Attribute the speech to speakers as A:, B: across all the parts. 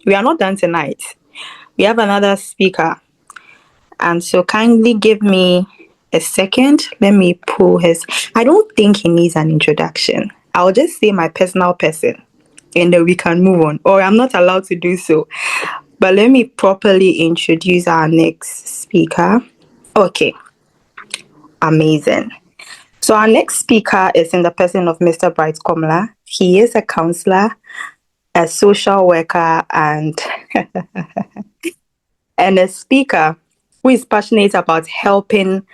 A: we are not done tonight. We have another speaker. And so kindly give me a second. Let me pull his. I don't think he needs an introduction. I'll just say my personal person and then we can move on. Or I'm not allowed to do so. But let me properly introduce our next speaker. Okay, amazing. So our next speaker is in the person of Mr. Bright Komla. He is a counselor, a social worker, and and a speaker who is passionate about helping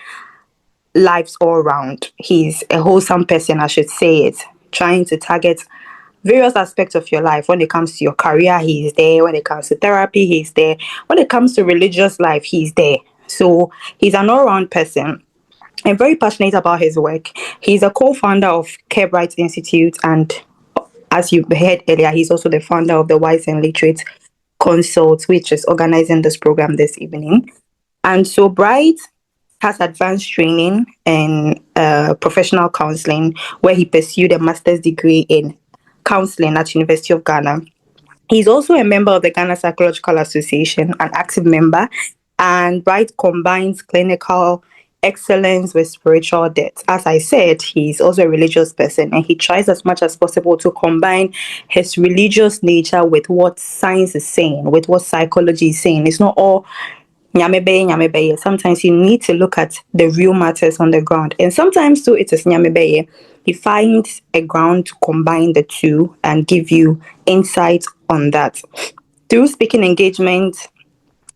A: lives all around. He's a wholesome person, I should say it, trying to target various aspects of your life. When it comes to your career, he's there. When it comes to therapy, he's there. When it comes to religious life, he's there. So he's an all-round person and very passionate about his work. He's a co-founder of Care Bright Institute, and as you heard earlier, he's also the founder of the Wise and Literate Consult, which is organizing this program this evening. And so Bright has advanced training in professional counseling, where he pursued a master's degree in counseling at University of Ghana. He's also a member of the Ghana Psychological Association, an active member, and Bright combines clinical excellence with spiritual depth. As I said, he's also a religious person, and he tries as much as possible to combine his religious nature with what science is saying, with what psychology is saying. It's not all nyamebeye, nyamebeye. Sometimes you need to look at the real matters on the ground. And sometimes too, it is nyamebeye. He finds a ground to combine the two and give you insight on that. Through speaking engagement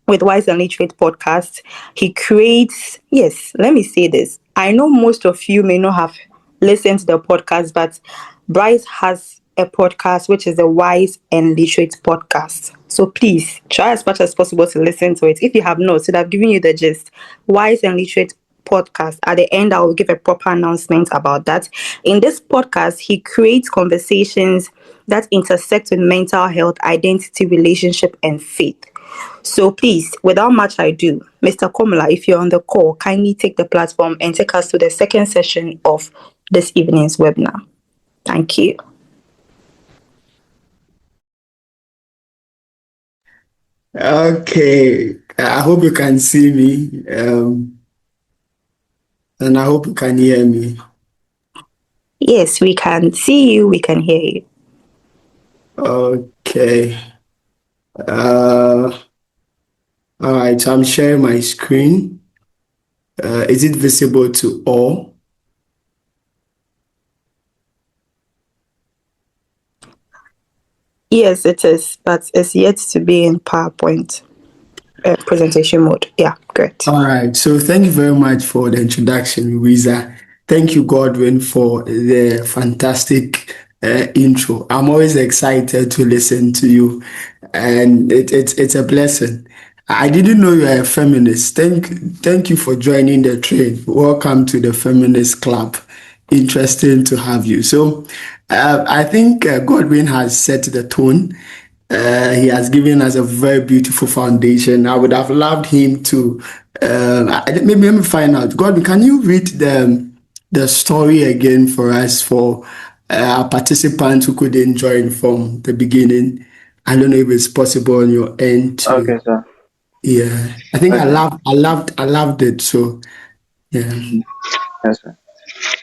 A: with Wise and Literate podcast, he creates, yes, let me say this. I know most of you may not have listened to the podcast, but Bryce has a podcast which is the Wise and Literate podcast. So please try as much as possible to listen to it. If you have not, so I've given you the gist. Wise and Literate podcast. At the end, I will give a proper announcement about that. In this podcast, he creates conversations that intersect with mental health, identity, relationship, and faith. So please, without much ado, Mr. Komla, if you're on the call, kindly take the platform and take us to the second session of this evening's webinar. Thank you.
B: Okay, I hope you can see me, and I hope you can hear me.
A: Yes, we can see you, we can hear you.
B: Okay. All right, so I'm sharing my screen. Is it visible to all?
A: Yes, it is, but it's yet to be in PowerPoint presentation mode. Yeah, great.
B: All right, so thank you very much for the introduction, Louisa. Thank you, Godwin, for the fantastic intro. I'm always excited to listen to you, and it's a blessing. I didn't know you are a feminist. Thank you for joining the train. Welcome to the Feminist Club. Interesting to have you. So, I think Godwin has set the tone. He has given us a very beautiful foundation. I would have loved him to maybe let me find out. Godwin, can you read the story again for us for our participants who couldn't join from the beginning? I don't know if it's possible on your end to.
C: Okay, sir.
B: Yeah, I think
C: Okay.
B: I loved it. So yeah.
C: Yes, sir.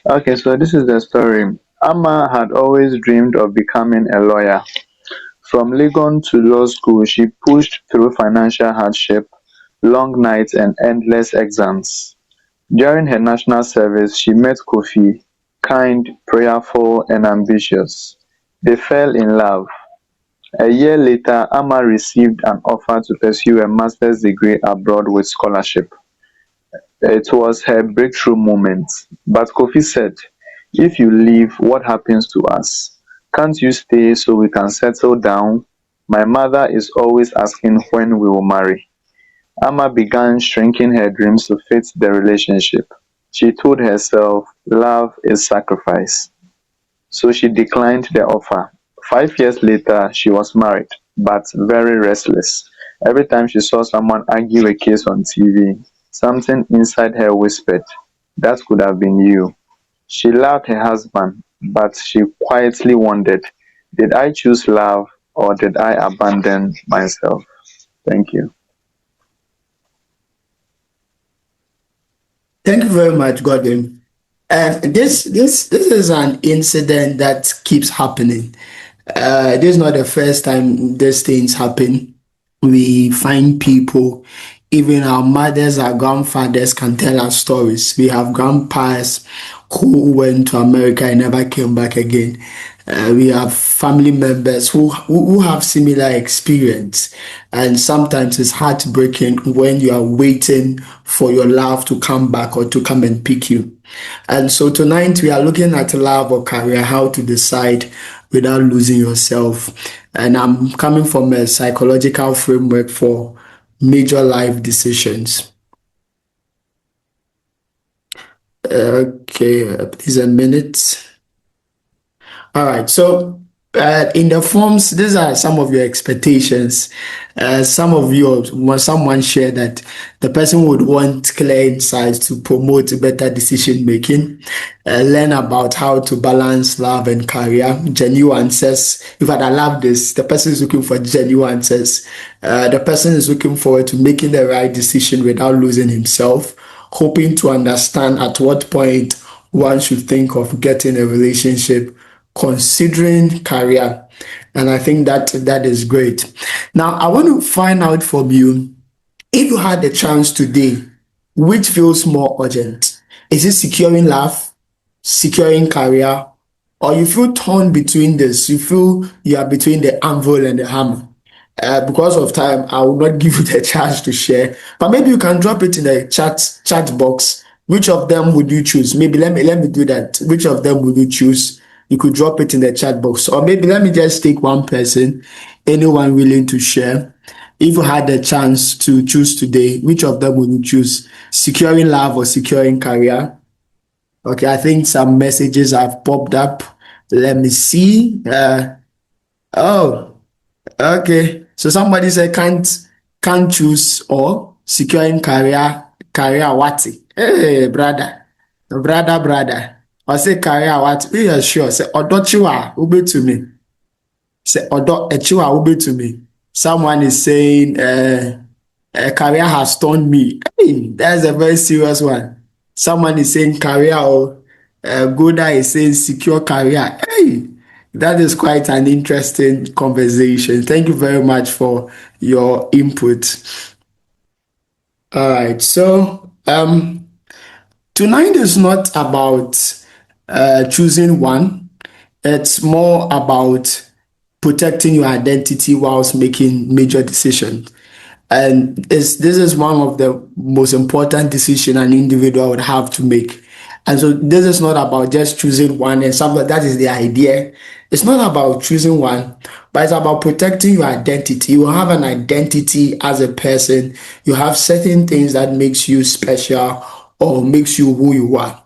C: Okay, so this is the story. Amma had always dreamed of becoming a lawyer. From Legon to law school, she pushed through financial hardship, long nights, and endless exams. During her national service, she met Kofi, kind, prayerful, and ambitious. They fell in love. A year later, Amma received an offer to pursue a master's degree abroad with scholarship. It was her breakthrough moment. But Kofi said, "If you leave, what happens to us? Can't you stay so we can settle down? My mother is always asking when we will marry." Amma began shrinking her dreams to fit the relationship. She told herself, love is sacrifice. So she declined the offer. 5 years later, she was married, but very restless. Every time she saw someone argue a case on TV, something inside her whispered, that could have been you. She loved her husband, but she quietly wondered, did I choose love or did I abandon myself? Thank you.
B: Thank you very much, Godwin. This is an incident that keeps happening. This is not the first time these things happen. We find people, even our mothers, our grandfathers can tell us stories. We have grandpas who went to America and never came back again. We have family members who have similar experience, and sometimes it's heartbreaking when you are waiting for your love to come back or to come and pick you. And so tonight we are looking at love or career, how to decide without losing yourself. And I'm coming from a psychological framework for major life decisions. Okay, please a minute. All right. So, in the forms, these are some of your expectations. Some of you, when someone shared that the person would want clear insights to promote better decision making, learn about how to balance love and career, genuine answers. In fact, I love this. The person is looking for genuine answers. The person is looking forward to making the right decision without losing himself, hoping to understand at what point one should think of getting a relationship, considering career. And I think that is great. Now, I want to find out from you, if you had the chance today, which feels more urgent? Is it securing love, securing career, or you feel torn between this? You feel you are between the anvil and the hammer? Because of time, I will not give you the chance to share, but maybe you can drop it in the chat box. Which of them would you choose? Maybe let me do that. Which of them would you choose? You could drop it in the chat box, or maybe let me just take one person, anyone willing to share. If you had the chance to choose today, which of them would you choose? Securing love or securing career? Okay, I think some messages have popped up. Let me see. Oh, okay. So somebody said can't choose or securing career what? Hey brother. I say career what? We are sure. Say odochiwa ube to me. Say odo echiwa ube to me. Someone is saying a career has turned me. Hey, that's a very serious one. Someone is saying career or Goda is saying secure career. Hey, that is quite an interesting conversation. Thank you very much for your input. All right, so tonight is not about choosing one. It's more about protecting your identity whilst making major decisions. And this is one of the most important decisions an individual would have to make. And so this is not about just choosing one and something. That is the idea. It's not about choosing one, but it's about protecting your identity. You have an identity as a person. You have certain things that makes you special or makes you who you are.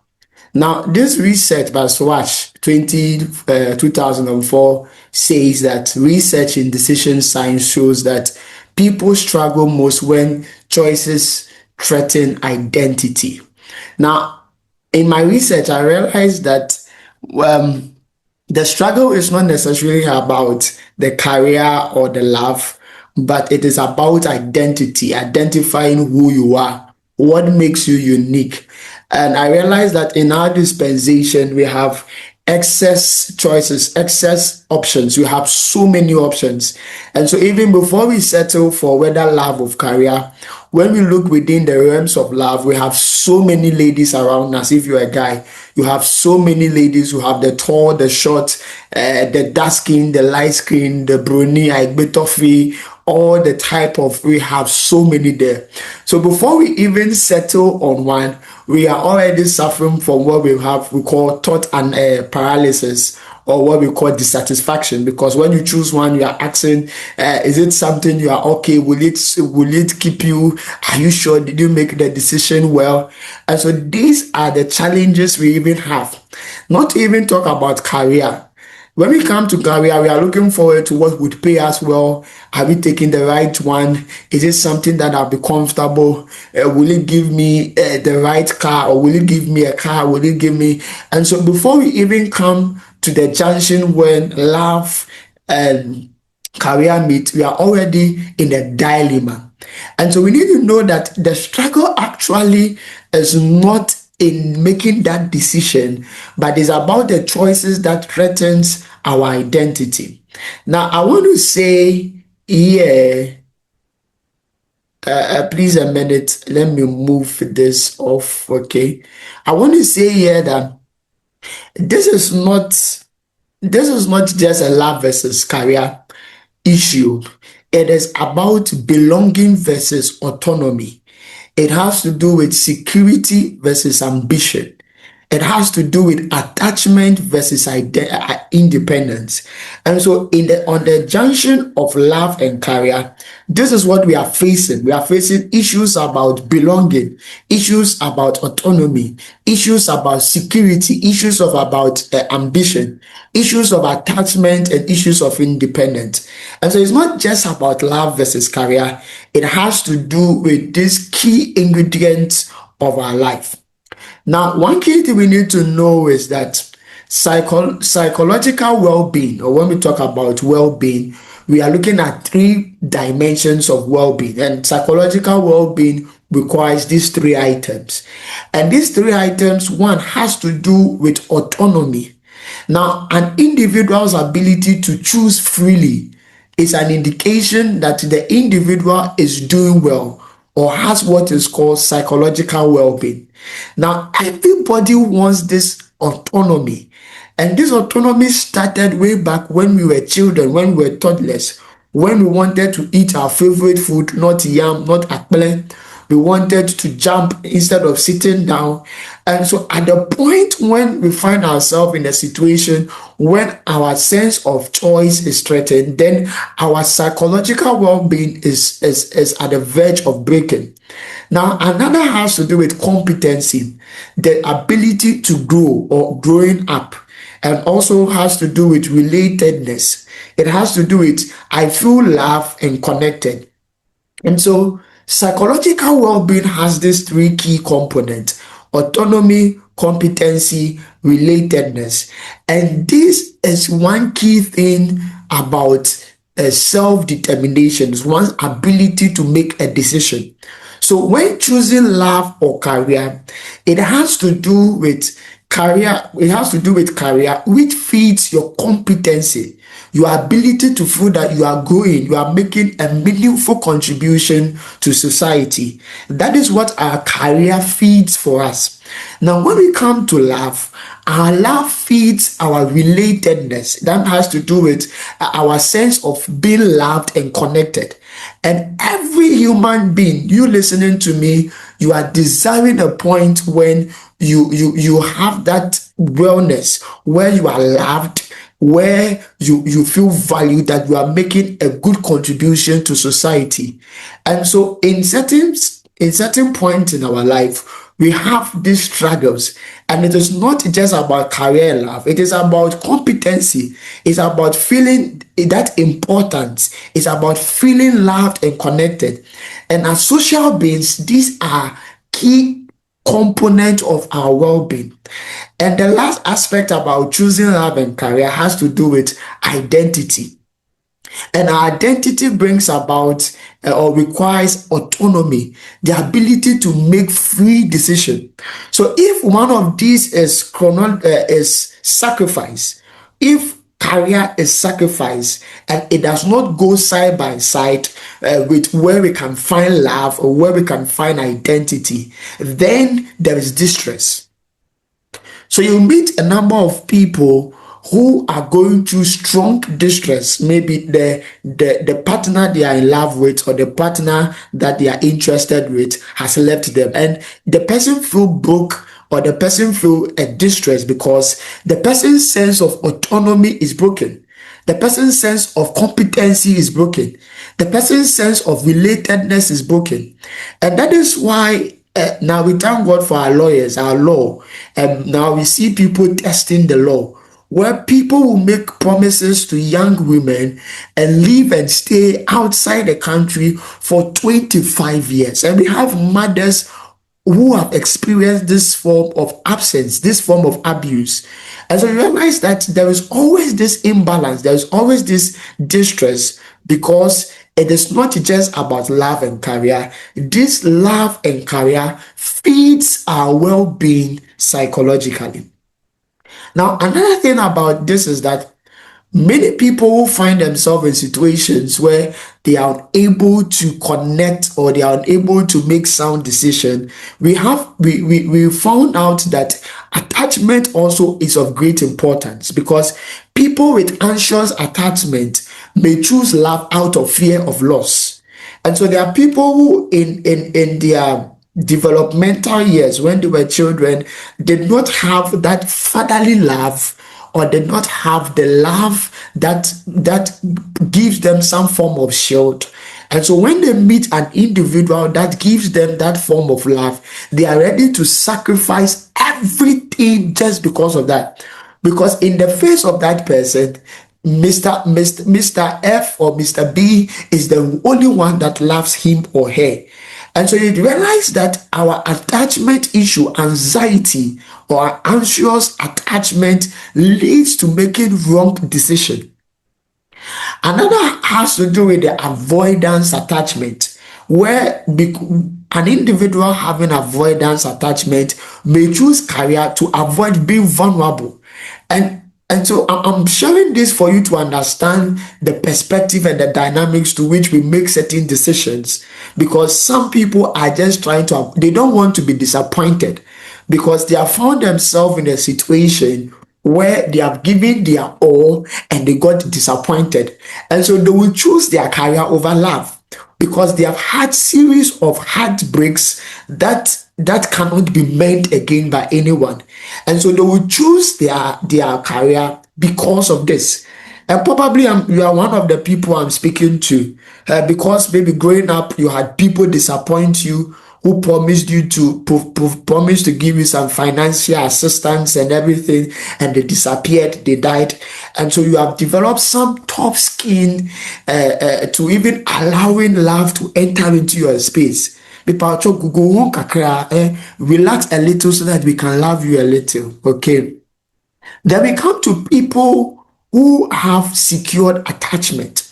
B: Now, this research by Swatch 2004 says that research in decision science shows that people struggle most when choices threaten identity. Now, in my research, I realized that the struggle is not necessarily about the career or the love, but it is about identity, identifying who you are, what makes you unique. And I realized that in our dispensation, we have excess choices, excess options. We have so many options. And so even before we settle for whether love or career, when we look within the realms of love, we have so many ladies around us. If you're a guy, you have so many ladies who have the tall, the short, the dark skin, the light skin, the brunette, Toffee, all the type of, we have so many there. So before we even settle on one, we are already suffering from what we call thought and paralysis, or what we call dissatisfaction. Because when you choose one, you are asking, is it something you are okay? Will it keep you? Are you sure? Did you make the decision well? And so these are the challenges we even have. Not even talk about career. When we come to career, we are looking forward to what would pay us well. Are we taking the right one? Is it something that I'll be comfortable? Will it give me the right car, or will it give me a car? Will it give me? And so before we even come to the junction when love and career meet, we are already in a dilemma. And so we need to know that the struggle actually is not in making that decision, but is about the choices that threatens our identity. Now, I want to say here, please a minute, let me move this off, okay? I want to say here that this is not just a love versus career issue. It is about belonging versus autonomy. It has to do with security versus ambition. It has to do with attachment versus independence. And so on the junction of love and career, this is what we are facing. We are facing issues about belonging, issues about autonomy, issues about security, issues of about ambition, issues of attachment, and issues of independence. And so it's not just about love versus career. It has to do with these key ingredients of our life. Now, one key thing we need to know is that psychological well-being, or when we talk about well-being, we are looking at 3 dimensions of well-being, and psychological well-being requires these 3 items. And these 3 items, one has to do with autonomy. Now, an individual's ability to choose freely is an indication that the individual is doing well or has what is called psychological well-being. Now, everybody wants this autonomy. And this autonomy started way back when we were children, when we were toddlers, when we wanted to eat our favorite food, not yam, not akple. We wanted to jump instead of sitting down. And so at the point when we find ourselves in a situation when our sense of choice is threatened, then our psychological well-being is at the verge of breaking. Now, another has to do with competency, the ability to grow or growing up, and also has to do with relatedness. It has to do with I feel loved and connected. And so psychological well-being has these 3 key components: autonomy, competency, relatedness. And this is one key thing about self-determination, one's ability to make a decision. So when choosing love or career, it has to do with career which feeds your competency, your ability to feel that you are growing, you are making a meaningful contribution to society. That is what our career feeds for us. Now, when we come to love, our love feeds our relatedness. That has to do with our sense of being loved and connected. And every human being, you listening to me, you are desiring a point when you have that wellness, where you are loved, where you feel valued, that you are making a good contribution to society. And so in certain points in our life, we have these struggles, and it is not just about career love. It is about competency. It's about feeling that importance. It's about feeling loved and connected. And as social beings, these are key components of our well-being. And the last aspect about choosing love and career has to do with identity. And our identity brings about or requires autonomy, the ability to make free decision. So if one of these is sacrifice, if career is sacrifice, and it does not go side by side with where we can find love or where we can find identity, then there is distress. So you meet a number of people who are going through strong distress. Maybe the partner they are in love with, or the partner that they are interested with, has left them, and the person feel broke, or the person feel a distress because the person's sense of autonomy is broken. The person's sense of competency is broken. The person's sense of relatedness is broken. And that is why now we thank God for our lawyers, our law. Now we see people testing the law, where people will make promises to young women and live and stay outside the country for 25 years. And we have mothers who have experienced this form of absence, this form of abuse. And so you realize that there is always this imbalance, there is always this distress, because it is not just about love and career. This love and career feeds our well-being psychologically. Now, another thing about this is that many people who find themselves in situations where they are unable to connect or they are unable to make sound decision, we found out that attachment also is of great importance, because people with anxious attachment may choose love out of fear of loss. And so there are people who in their developmental years, when they were children, did not have that fatherly love, or did not have the love that gives them some form of shield. And so when they meet an individual that gives them that form of love, they are ready to sacrifice everything just because of that. Because in the face of that person, Mr. F or Mr. B is the only one that loves him or her. And so you realize that our attachment issue, anxiety or anxious attachment, leads to making wrong decision. Another has to do with the avoidance attachment, where an individual having avoidance attachment may choose career to avoid being vulnerable. And so I'm sharing this for you to understand the perspective and the dynamics to which we make certain decisions, because some people are just they don't want to be disappointed, because they have found themselves in a situation where they have given their all and they got disappointed. And so they will choose their career over love, because they have had series of heartbreaks that cannot be mended again by anyone. And so they will choose their career because of this. And probably you are one of the people I'm speaking to, because maybe growing up you had people disappoint you who promised you to promised to give you some financial assistance and everything, and they disappeared, they died. And so you have developed some tough skin to even allowing love to enter into your space. Relax a little so that we can love you a little. Okay. Then we come to people who have secured attachment.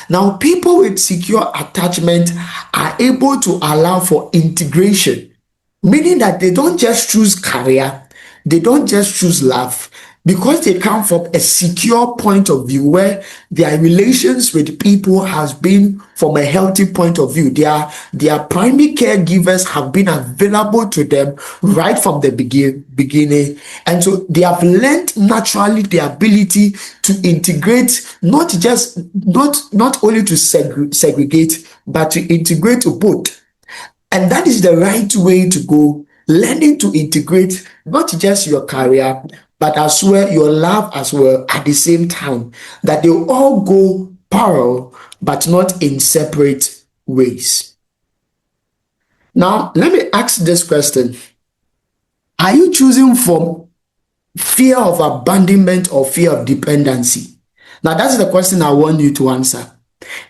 B: Now, people with secure attachment are able to allow for integration, meaning that they don't just choose career, they don't just choose love, because they come from a secure point of view where their relations with people has been from a healthy point of view. Their primary caregivers have been available to them right from the beginning. And so they have learned naturally the ability to integrate, not only to segregate, but to integrate both. And that is the right way to go, learning to integrate not just your career, but as well your love as well at the same time, that they all go parallel, but not in separate ways. Now, let me ask this question. Are you choosing from fear of abandonment or fear of dependency? Now, that's the question I want you to answer.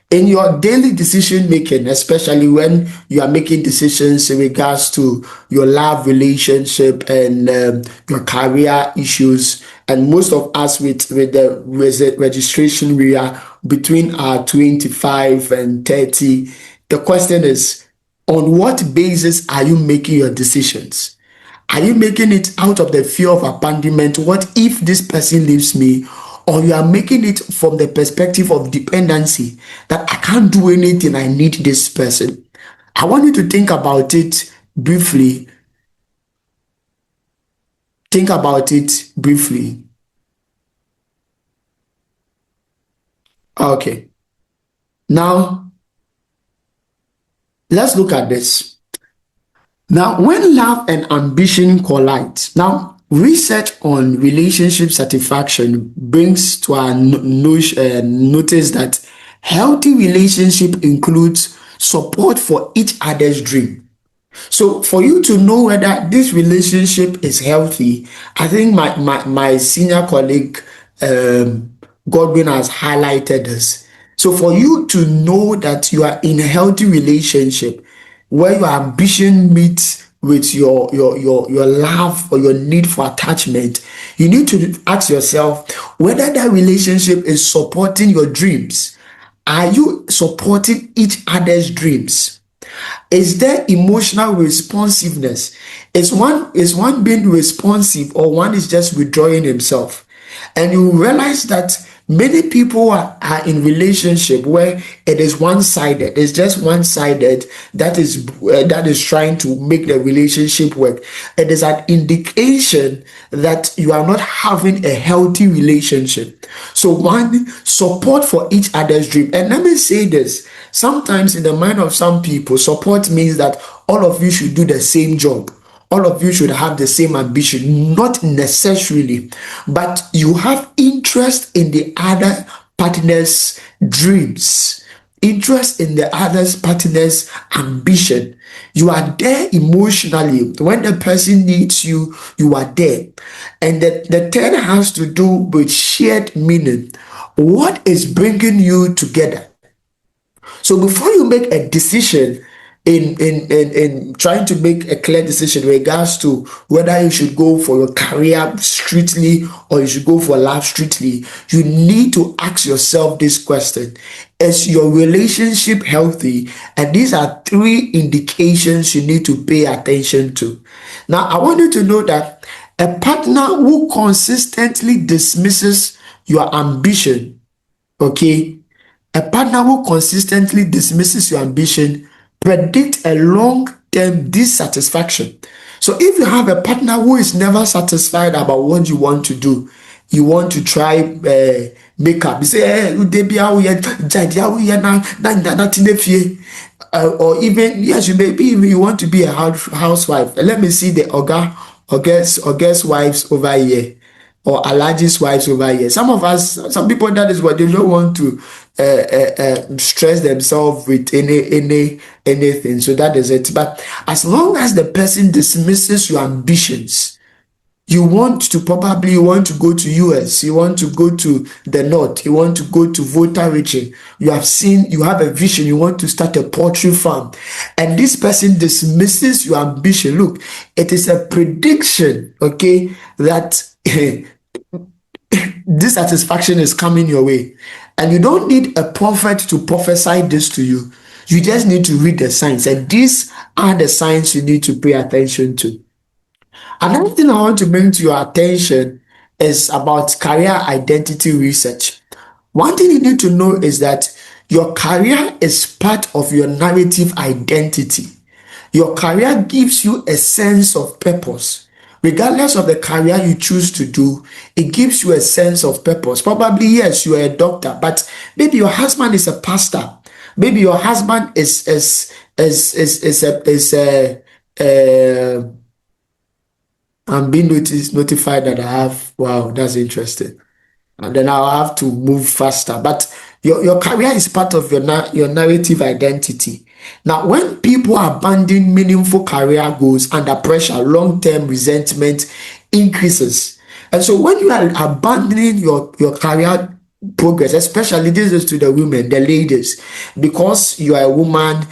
B: In your daily decision making, especially when you are making decisions in regards to your love relationship and your career issues, and most of us with the registration, we are between our 25 and 30. The question is, on what basis are you making your decisions? Are you making it out of the fear of abandonment? What if this person leaves me? Or you are making it from the perspective of dependency, that I can't do anything, I need this person. I want you to think about it briefly. Think about it briefly. Okay. Now, let's look at this. Now, when love and ambition collide, now, research on relationship satisfaction brings to our notice that healthy relationship includes support for each other's dream. So for you to know whether this relationship is healthy, I think my senior colleague Godwin has highlighted this. So for you to know that you are in a healthy relationship where your ambition meets with your love or your need for attachment, you need to ask yourself whether that relationship is supporting your dreams. Are you supporting each other's dreams? Is there emotional responsiveness? Is one being responsive, or one is just withdrawing himself? And you realize that many people are in relationship where it is one-sided. It's just one-sided that is trying to make the relationship work. It is an indication that you are not having a healthy relationship. So one, support for each other's dream. And let me say this: sometimes in the mind of some people, support means that all of you should do the same job. All of you should have the same ambition. Not necessarily, but you have interest in the other partner's dreams, interest in the other partner's ambition. You are there emotionally. When the person needs you, you are there. And the third has to do with shared meaning. What is bringing you together? So before you make a decision, in trying to make a clear decision in regards to whether you should go for your career strictly or you should go for love strictly, you need to ask yourself this question: is your relationship healthy? And these are three indications you need to pay attention to. Now, I want you to know that a partner who consistently dismisses your ambition, okay, a partner who consistently dismisses your ambition predict a long-term dissatisfaction. So if you have a partner who is never satisfied about what you want to do, you want to try makeup, you say, hey, or even, yes, you want to be a housewife. Let me see the guest wives over here, or allergist wives over here. Some people, that is what they don't want to stress themselves with anything. So that is it. But as long as the person dismisses your ambitions, you want to go to US, you want to go to the north, you want to go to Volta region, you have a vision, you want to start a poultry farm, and this person dismisses your ambition. Look, it is a prediction, okay, that dissatisfaction is coming your way. And you don't need a prophet to prophesy this to you. You just need to read the signs, and these are the signs you need to pay attention to. Another thing I want to bring to your attention is about career identity research. One thing you need to know is that your career is part of your narrative identity. Your career gives you a sense of purpose. Regardless of the career you choose to do, it gives you a sense of purpose. Probably, yes, you are a doctor, but maybe your husband is a pastor. Maybe your husband is a I'm being notified that I have. Wow, that's interesting. And then I'll have to move faster. But your career is part of your narrative identity. Now, when people abandon meaningful career goals under pressure, long-term resentment increases. And so when you are abandoning your career progress, especially this is to the women, the ladies, because you are a woman,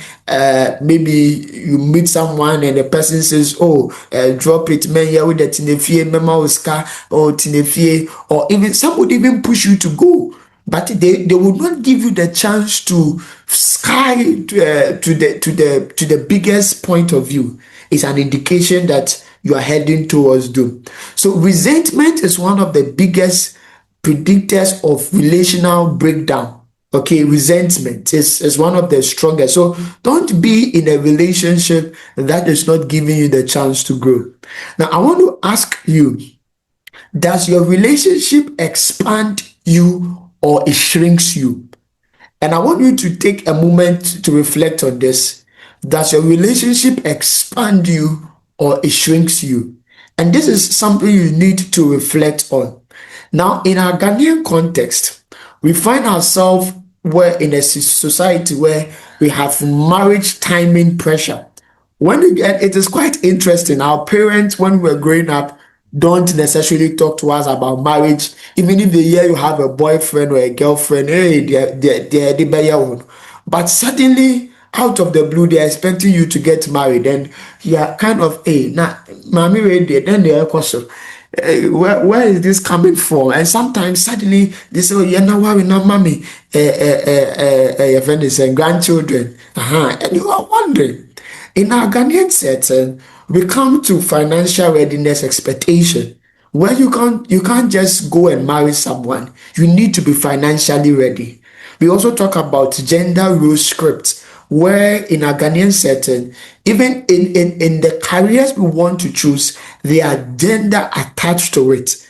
B: maybe you meet someone and the person says, oh, drop it, man, yeah, with the tinefie, mema oscar, or tinefie, or even some would even push you to go, but they would not give you the chance to sky to the biggest point of view. It's an indication that you are heading towards doom. So resentment is one of the biggest predictors of relational breakdown. Okay, resentment is one of the strongest. So don't be in a relationship that is not giving you the chance to grow. Now, I want to ask you, does your relationship expand you or it shrinks you? And I want you to take a moment to reflect on this. Does your relationship expand you or it shrinks you? And this is something you need to reflect on. Now, in our Ghanaian context, we find ourselves in a society where we have marriage timing pressure. It is quite interesting. Our parents, when we were growing up, don't necessarily talk to us about marriage. Even if they hear you have a boyfriend or a girlfriend, hey, they're. But suddenly, out of the blue they're expecting you to get married, and you're kind of, hey, now mommy ready, then they're question, where is this coming from? And sometimes suddenly they say, oh, you're not worrying, now mommy, your friends and grandchildren, and you are wondering. In our Ghanaian setting, we come to financial readiness expectation, where you can't just go and marry someone. You need to be financially ready. We also talk about gender role script, where in a Ghanaian setting, even in the careers we want to choose, there are gender attached to it.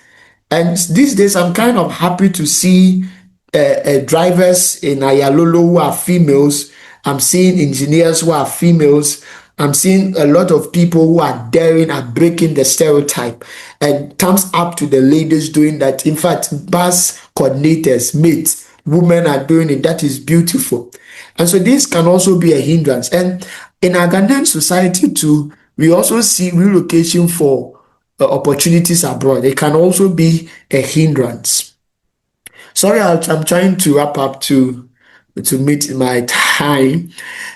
B: And these days, I'm kind of happy to see drivers in Ayalolo who are females. I'm seeing engineers who are females. I'm seeing a lot of people who are daring at breaking the stereotype. And thumbs up to the ladies doing that. In fact, bus coordinators, mates, women are doing it. That is beautiful. And so this can also be a hindrance. And in our Ghanaian society too, we also see relocation for opportunities abroad. It can also be a hindrance. Sorry, I'm trying to wrap up to meet my time.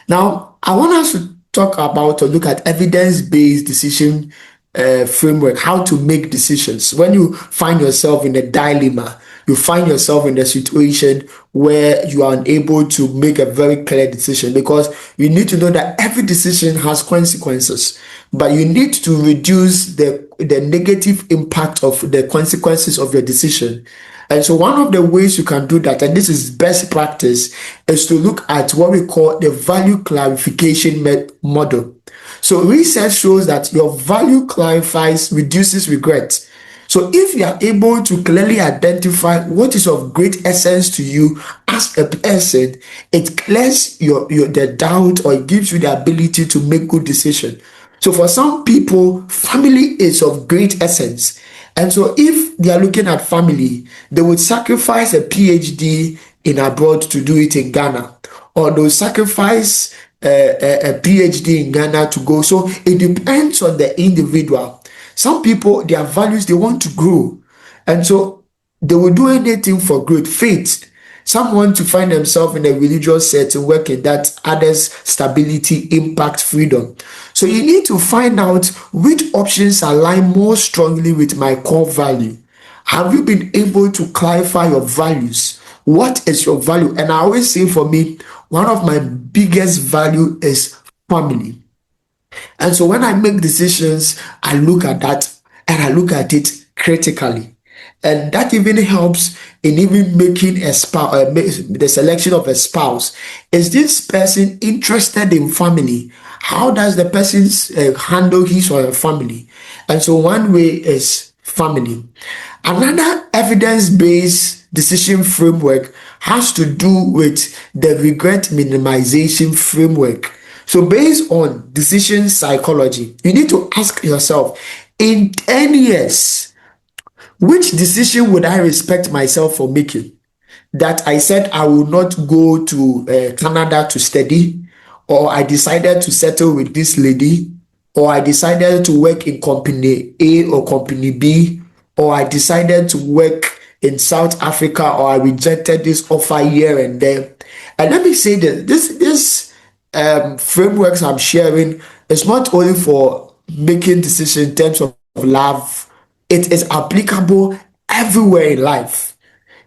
B: Now, I want us to talk about or look at evidence-based decision framework, how to make decisions. When you find yourself in a dilemma, you find yourself in a situation where you are unable to make a very clear decision, because you need to know that every decision has consequences, but you need to reduce the negative impact of the consequences of your decision. And so one of the ways you can do that, and this is best practice, is to look at what we call the value clarification model. So research shows that your value clarifies, reduces regret. So if you are able to clearly identify what is of great essence to you as a person, it clears the doubt, or it gives you the ability to make good decisions. So for some people, family is of great essence. And so if they are looking at family, they would sacrifice a PhD in abroad to do it in Ghana, or they'll sacrifice a PhD in Ghana to go. So it depends on the individual. Some people, their values, they want to grow. And so they will do anything for growth. Faith. Some want to find themselves in a religious setting, working that others' stability, impact, freedom. So you need to find out which options align more strongly with my core value. Have you been able to clarify your values? What is your value? And I always say, for me, one of my biggest value is family. And so when I make decisions, I look at that and I look at it critically. And that even helps in even making a spouse, the selection of a spouse. Is this person interested in family? How does the person handle his or her family? And so one way is family. Another evidence-based decision framework has to do with the regret minimization framework. So based on decision psychology, you need to ask yourself, in 10 years, which decision would I respect myself for making? That I said I will not go to Canada to study, or I decided to settle with this lady, or I decided to work in company A or company B, or I decided to work in South Africa, or I rejected this offer here and there. And let me say that this frameworks I'm sharing is not only for making decisions in terms of love, it is applicable everywhere in life.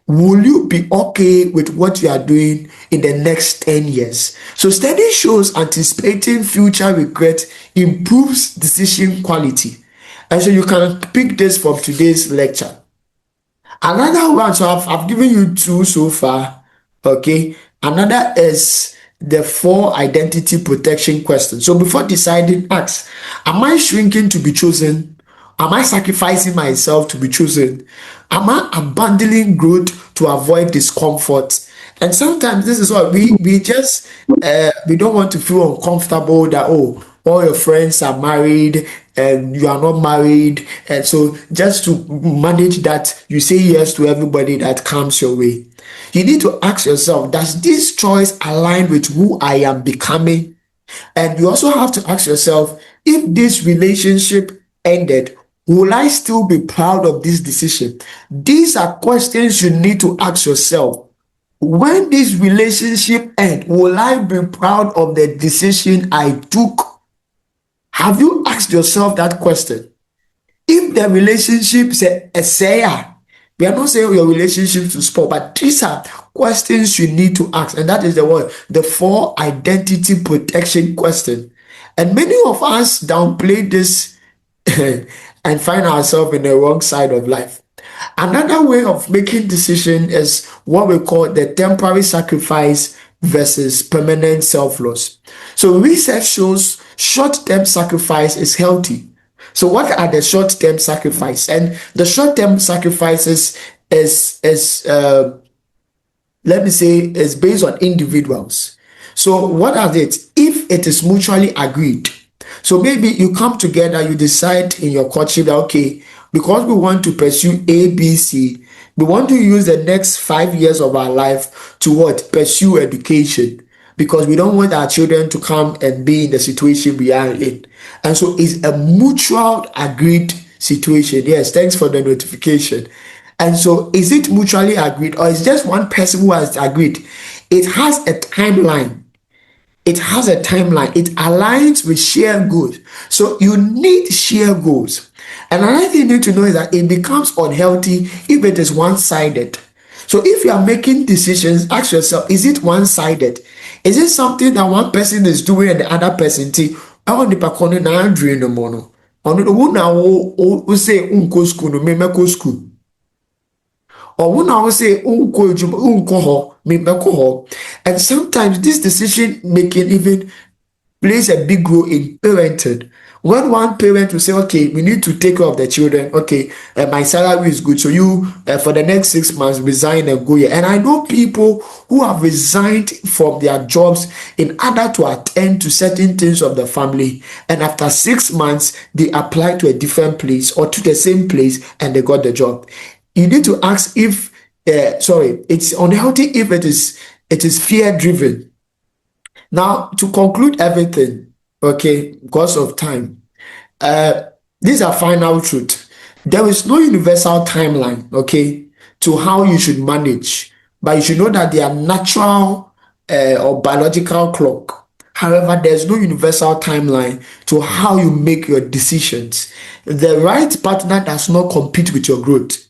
B: Will you be okay with what you are doing in the next 10 years? So study shows anticipating future regret improves decision quality. And so you can pick this from today's lecture. Another one, so I've given you two so far, okay? Another is the 4 identity protection questions. So before deciding, ask, am I shrinking to be chosen? Am I sacrificing myself to be chosen? Am I abandoning growth to avoid discomfort? And sometimes this is what we just we don't want to feel uncomfortable that, oh, all your friends are married and you are not married, and so just to manage that, you say yes to everybody that comes your way. You need to ask yourself, does this choice align with who I am becoming? And you also have to ask yourself, if this relationship ended, will I still be proud of this decision? These are questions you need to ask yourself. when this relationship end, will I be proud of the decision I took? Have you asked yourself that question? If the relationship is a sayer, we are not saying your relationship to sport, but these are questions you need to ask, and that is the one, the 4 identity protection question. And many of us downplay this and find ourselves in the wrong side of life. Another way of making decision is what we call the temporary sacrifice versus permanent self-loss. So research shows short-term sacrifice is healthy. So what are the short-term sacrifice? And the short-term sacrifices is let me say is based on individuals. So what are it? If it is mutually agreed, so maybe you come together, you decide in your courtship that okay, because we want to pursue A, B, C, we want to use the next 5 years of our life to what? Pursue education. Because we don't want our children to come and be in the situation we are in. And so it's a mutual agreed situation. Yes, thanks for the notification. And so is it mutually agreed or is just one person who has agreed? It has a timeline. It has a timeline. It aligns with shared goals. So you need shared goals. And another thing you need to know is that it becomes unhealthy if it is one-sided. So if you are making decisions, ask yourself, is it one-sided? Is it something that one person is doing and the other person think, I the pakone na dream no mono. On the one now who say unko school no me school. Or one now say unko ho me ho. And sometimes this decision making even plays a big role in parenting. When one parent will say, okay, we need to take care of the children. Okay, my salary is good. So you, for the next 6 months, resign and go here. And I know people who have resigned from their jobs in order to attend to certain things of the family. And after 6 months, they apply to a different place or to the same place and they got the job. You need to ask if, it's unhealthy if it is fear driven. Now, to conclude everything, okay, because of time, these are final truth. There is no universal timeline, okay, to how you should manage, but you should know that they are natural or biological clock. However, there's no universal timeline to how you make your decisions. The right partner does not compete with your growth.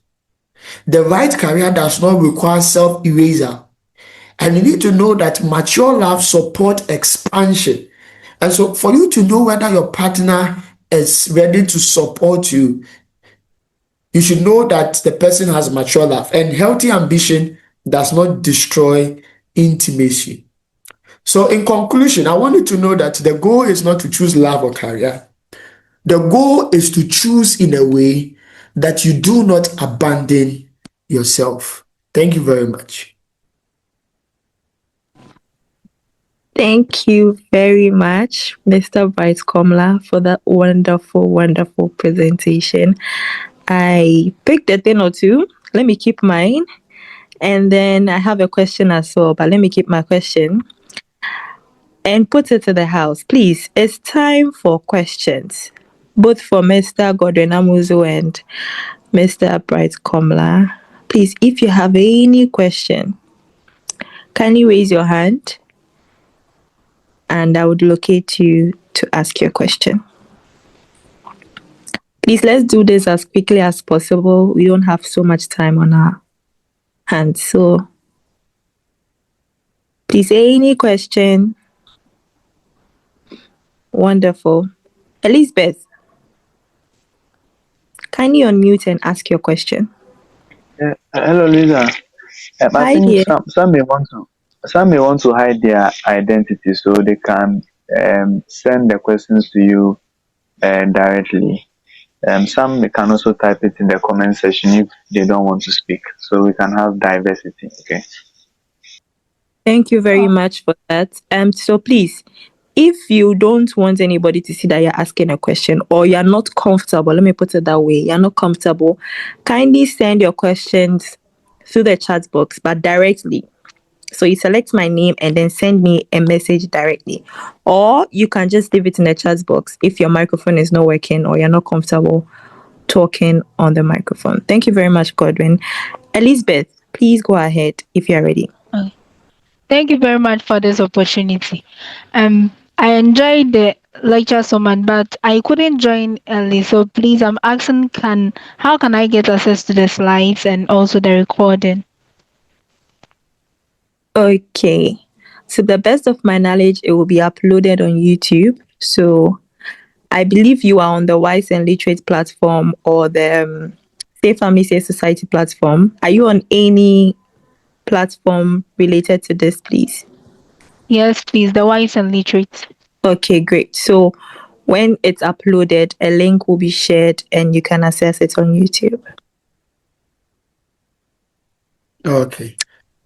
B: The right career does not require self-eraser. And you need to know that mature love supports expansion. And so for you to know whether your partner is ready to support you, you should know that the person has mature love. And healthy ambition does not destroy intimacy. So in conclusion, I want you to know that the goal is not to choose love or career. The goal is to choose in a way that you do not abandon yourself. Thank you very much.
A: Thank you very much, Mr. Bright Komla, for that wonderful, wonderful presentation. I picked a thing or two. Let me keep mine. And then I have a question as well, but let me keep my question and put it to the house. Please, it's time for questions, both for Mr. Godwin Amuzu and Mr. Bright Komla. Please, if you have any question, can you raise your hand? And I would locate you to ask your question. Please, let's do this as quickly as possible. We don't have so much time on our hands. So, please, any question? Wonderful. Elizabeth, can you unmute and ask your question?
C: Hello, Lisa. I
A: Hi
C: think
A: dear.
C: some may want to hide their identity so they can send the questions to you directly. Some can also type it in the comment section if they don't want to speak, so we can have diversity. Okay.
A: Thank you very much for that. So please, if you don't want anybody to see that you're asking a question or you're not comfortable, let me put it that way, you're not comfortable, kindly send your questions through the chat box, but directly. So you select my name and then send me a message directly. Or you can just leave it in the chat box if your microphone is not working or you're not comfortable talking on the microphone. Thank you very much, Godwin. Elizabeth, please go ahead if you're ready.
D: Thank you very much for this opportunity. I enjoyed the lecture so much, but I couldn't join early. So please, I'm asking, can how can I get access to the slides and also the recording?
A: Okay. To the best of my knowledge, it will be uploaded on YouTube. So I believe you are on the Wise and Literate platform or the Safe Family Safe Society platform. Are you on any platform related to this, please?
D: Yes, please, the wise and literate.
A: Okay, great. So when it's uploaded, a link will be shared and you can access it on YouTube.
B: Okay.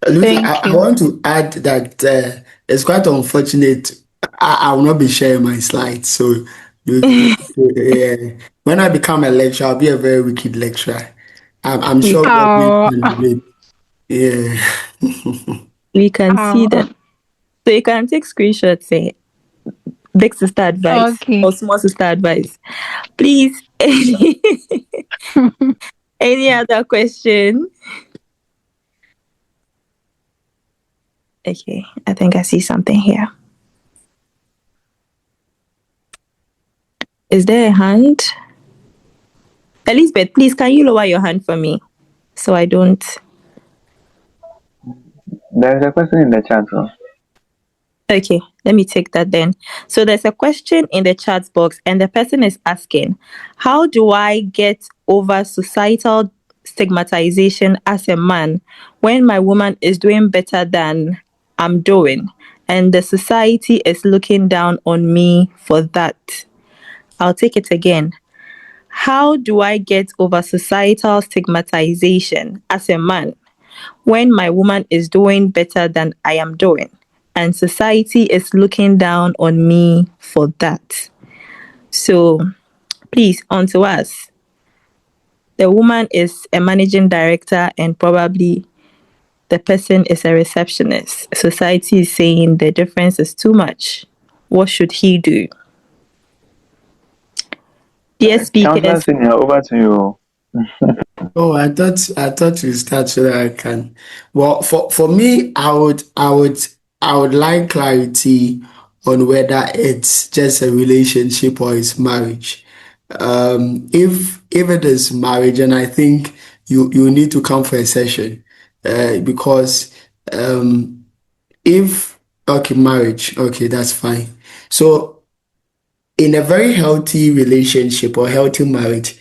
B: Lucy,
D: Thank
B: I
D: you.
B: want to add that it's quite unfortunate. I will not be sharing my slides. So, when I become a lecturer, I'll be a very wicked lecturer. I'm
A: we,
B: sure government
D: Oh,
B: can relate. Yeah.
A: we can see
D: oh,
A: that. So you can take screenshots, say big sister advice
D: okay.
A: or small sister advice. Please, any other question? Okay, I think I see something here. Is there a hand? Elizabeth, please, can you lower your hand for me so I don't?
C: There is a question in the chat room.
A: Okay, let me take that then. So there's a question in the chat box, and the person is asking, how do I get over societal stigmatization as a man when my woman is doing better than I'm doing, and the society is looking down on me for that? I'll take it again. How do I get over societal stigmatization as a man when my woman is doing better than I am doing, and society is looking down on me for that? So, please, on to us. The woman is a managing director, and probably the person is a receptionist. Society is saying the difference is too much. What should he do? Dear
C: Counselor
A: speakers,
C: Senior, over to you.
B: Oh, I thought you start so that I can. Well, for me, I would like clarity on whether it's just a relationship or it's marriage. If it is marriage, and I think you need to come for a session, because if okay, marriage, okay, that's fine. So in a very healthy relationship or healthy marriage,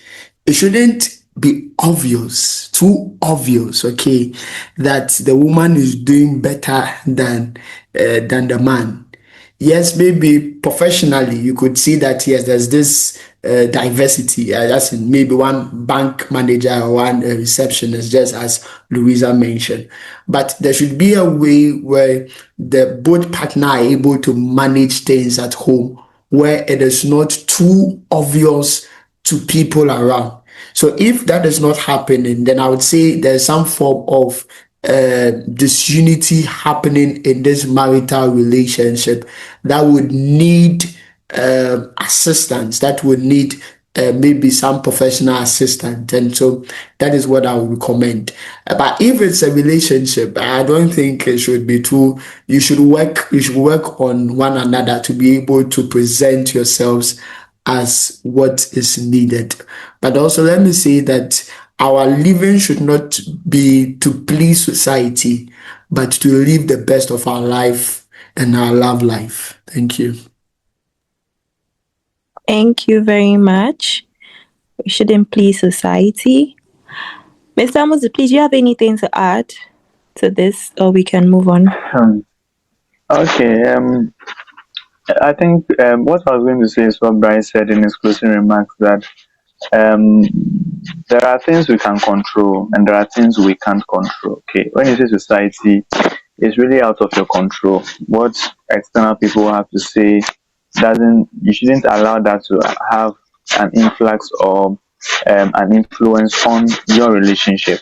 B: it shouldn't be obvious, too obvious, okay, that the woman is doing better than the man. Yes, maybe professionally you could see that yes, there's this diversity. That's in maybe one bank manager or one receptionist, just as Louisa mentioned. But there should be a way where the both partner are able to manage things at home, where it is not too obvious to people around. So if that is not happening, then I would say there's some form of disunity happening in this marital relationship that would need assistance, that would need maybe some professional assistant. And so that is what I would recommend. But if it's a relationship, I don't think it should be too, you should work on one another to be able to present yourselves as what is needed. But also, let me say that our living should not be to please society, but to live the best of our life and our love life. Thank you.
A: thank you very much. We shouldn't please society. Mr. Amuzu, please, do you have anything to add to this, or we can move on?
C: Okay, I think what I was going to say is what Bryce said in his closing remarks, that um, there are things we can control and there are things we can't control. Okay, when you say society, it's really out of your control. What external people have to say doesn't, you shouldn't allow that to have an influx or an influence on your relationship.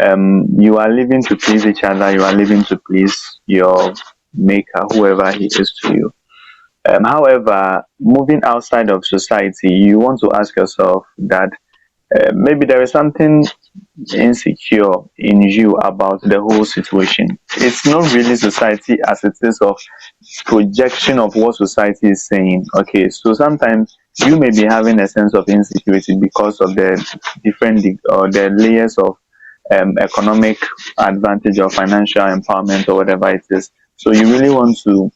C: You are living to please each other, you are living to please your maker, whoever he is to you. However, moving outside of society, you want to ask yourself that maybe there is something insecure in you about the whole situation. It's not really society as it is of projection of what society is saying. Okay, so sometimes you may be having a sense of insecurity because of the or the layers of economic advantage or financial empowerment or whatever it is. So you really want to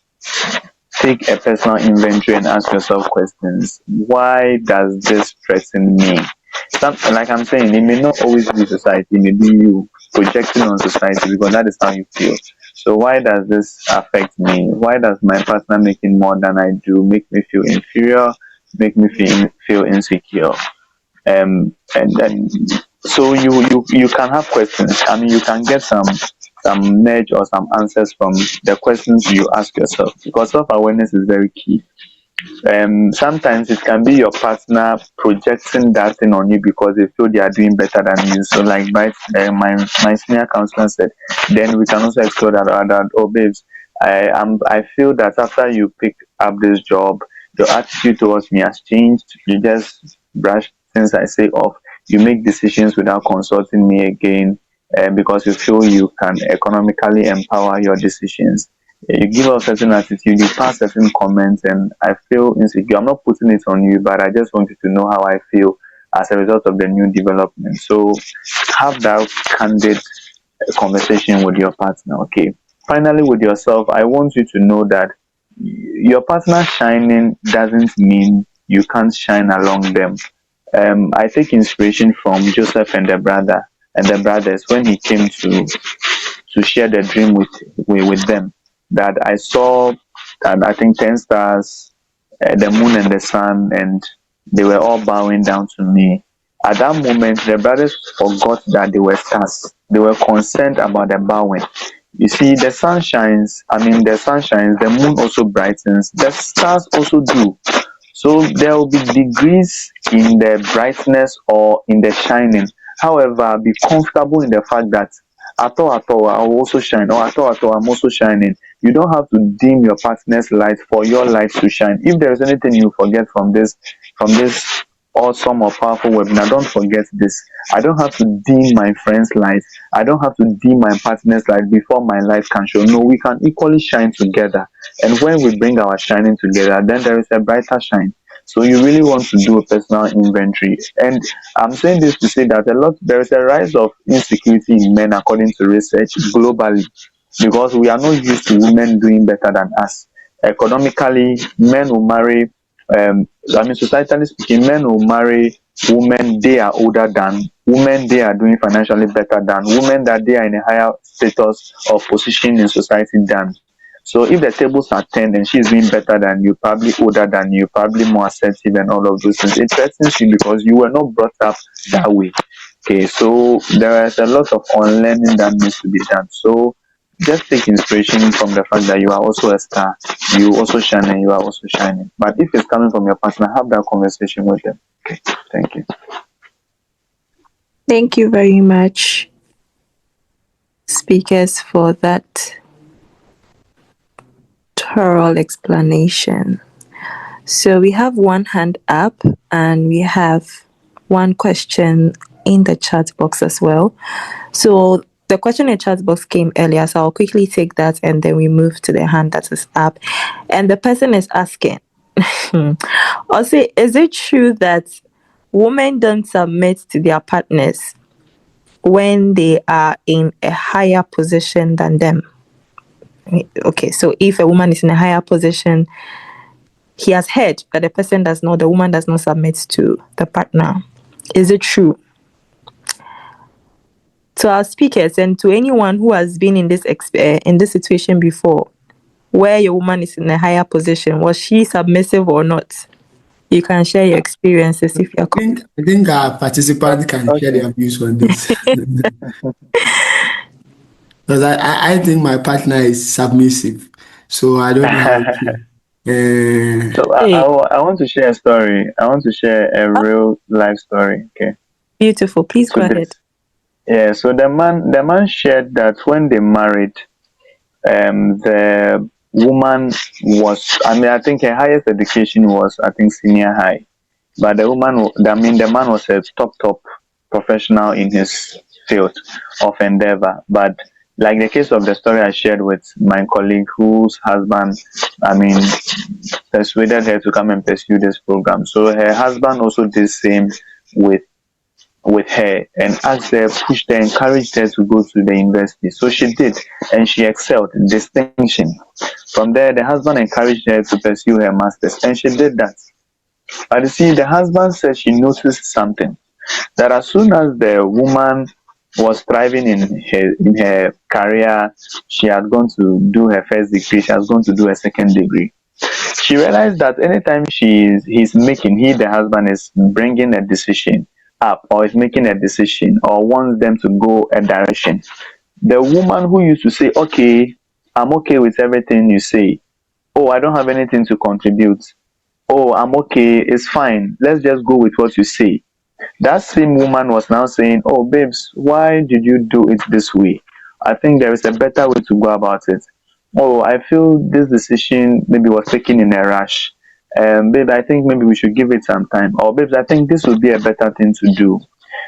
C: take a personal inventory and ask yourself questions. Why does this threaten me? Like I'm saying, it may not always be society, it may be you projecting on society because that is how you feel. So why does this affect me? Why does my partner making more than I do make me feel inferior, make me feel insecure? And then so you can have questions. I mean, you can get some knowledge or some answers from the questions you ask yourself, because self-awareness is very key. Sometimes it can be your partner projecting that thing on you because they feel they are doing better than you. So like my senior counselor said, then we can also explore that, oh babes, I feel that after you pick up this job, your attitude towards me has changed. You just brush things I say off. You make decisions without consulting me again, because you feel you can economically empower your decisions. You give off certain attitude, you pass certain comments, and I feel insecure. I'm not putting it on you, but I just want you to know how I feel as a result of the new development. So have that candid conversation with your partner. Okay. Finally, with yourself, I want you to know that your partner shining doesn't mean you can't shine along them. I take inspiration from Joseph and the brothers when he came to share the dream with them. That I saw, I think 10 stars, the moon and the sun, and they were all bowing down to me. At that moment, the brothers forgot that they were stars. They were concerned about the bowing. You see, the sun shines, the moon also brightens, the stars also do. So there will be degrees in the brightness or in the shining. However, be comfortable in the fact that at all, I will also shine, or at all, I'm also shining. You don't have to dim your partner's light for your light to shine. If there is anything you forget from this awesome or powerful webinar, don't forget this. I don't have to dim my friend's light. I don't have to dim my partner's light before my light can show. No, we can equally shine together. And when we bring our shining together, then there is a brighter shine. So you really want to do a personal inventory. And I'm saying this to say that there is a rise of insecurity in men according to research globally, because we are not used to women doing better than us. Economically, men will marry, societally speaking, men will marry women they are older than, women they are doing financially better than, women that they are in a higher status or position in society than. So if the tables are turned and she's doing better than you, probably older than you, probably more assertive and all of those things, it threatens you because you were not brought up that way. Okay, so there is a lot of unlearning that needs to be done. So just take inspiration from the fact that you are also a star, you also shine and you are also shining. But if it's coming from your partner, have that conversation with them. Okay, thank you.
A: Thank you very much, speakers, for that thorough explanation. So we have one hand up and we have one question in the chat box as well. So the question in the chat box came earlier, so I'll quickly take that and then we move to the hand that is up. And the person is asking, also, is it true that women don't submit to their partners when they are in a higher position than them? Okay, so if a woman is in a higher position, he has heard that the woman does not submit to the partner. Is it true? To our speakers and to anyone who has been in this situation before, where your woman is in a higher position, was she submissive or not? You can share your experiences if you're.
B: I think our participants can share their views on this. Because I think my partner is submissive, so I don't know how to.
C: So I want to share a story. I want to share a real life story. Okay.
A: Beautiful. Please go ahead.
C: Yeah. So the man shared that when they married, the woman was. I think her highest education was, I think, senior high, but the man was a top professional in his field of endeavor. But like the case of the story I shared with my colleague whose husband, I mean, persuaded her to come and pursue this program. So her husband also did the same with her and asked her, pushed her, encouraged her to go to the university. So she did, and she excelled, distinction. From there, the husband encouraged her to pursue her master's, and she did that. But you see, the husband said she noticed something, that as soon as the woman was thriving in her career, she had gone to do her first degree, she has gone to do a second degree. She realized that anytime he the husband is bringing a decision up or is making a decision or wants them to go a direction, the woman who used to say, okay, I'm okay with everything you say, oh, I don't have anything to contribute, oh, I'm okay, it's fine, let's just go with what you say, that same woman was now saying, oh, babes, why did you do it this way? I think there is a better way to go about it. Oh, I feel this decision maybe was taken in a rush. Babe, I think maybe we should give it some time. Or, babes, I think this would be a better thing to do.